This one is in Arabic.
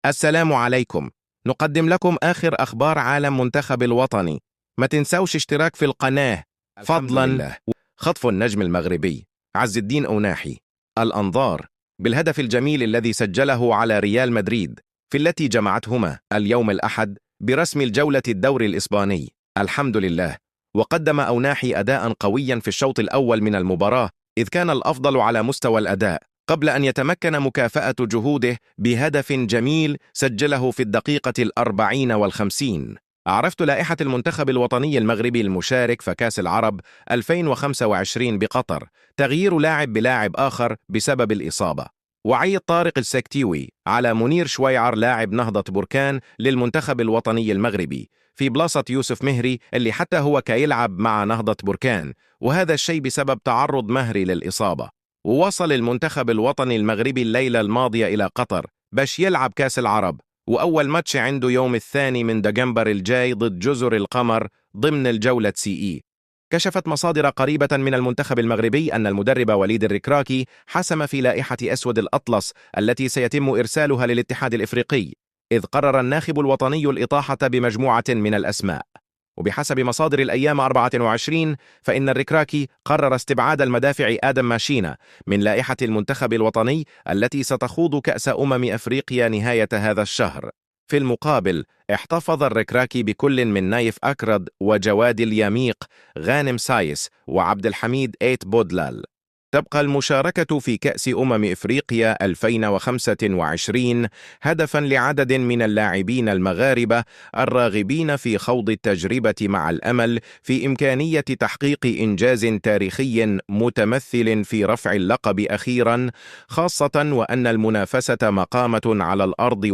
السلام عليكم. نقدم لكم آخر أخبار عالم منتخب الوطني. ما تنسوش اشتراك في القناة فضلا لله. خطف النجم المغربي عز الدين أوناحي الأنظار بالهدف الجميل الذي سجله على ريال مدريد في التي جمعتهما اليوم الأحد برسم الجولة الدوري الإسباني. الحمد لله. وقدم أوناحي أداء قويا في الشوط الأول من المباراة، إذ كان الأفضل على مستوى الأداء قبل أن يتمكن مكافأة جهوده بهدف جميل سجله في الدقيقة 40 و50. عرفت لائحة المنتخب الوطني المغربي المشارك في كأس العرب 2025 بقطر، تغيير لاعب بلاعب آخر بسبب الإصابة. وعي طارق السكتيوي على منير شويعر لاعب نهضة بركان للمنتخب الوطني المغربي في بلاصة يوسف مهري اللي حتى هو كيلعب مع نهضة بركان، وهذا الشيء بسبب تعرض مهري للإصابة. ووصل المنتخب الوطني المغربي الليلة الماضية إلى قطر باش يلعب كأس العرب، وأول ماتش عنده يوم 2 من دجنبر الجاي ضد جزر القمر ضمن الجولة CE. كشفت مصادر قريبة من المنتخب المغربي أن المدرب وليد الركراكي حسم في لائحة أسود الأطلس التي سيتم إرسالها للاتحاد الإفريقي، إذ قرر الناخب الوطني الإطاحة بمجموعة من الأسماء. وبحسب مصادر الأيام 24 فإن الركراكي قرر استبعاد المدافع آدم ماشينا من لائحة المنتخب الوطني التي ستخوض كأس أفريقيا نهاية هذا الشهر. في المقابل احتفظ الركراكي بكل من نايف أكرد وجواد اليميق، غانم سايس وعبد الحميد إيت بودلال. تبقى المشاركة في كأس إفريقيا 2025 هدفاً لعدد من اللاعبين المغاربة الراغبين في خوض التجربة، مع الأمل في إمكانية تحقيق إنجاز تاريخي متمثل في رفع اللقب أخيراً، خاصة وأن المنافسة مقامة على الأرض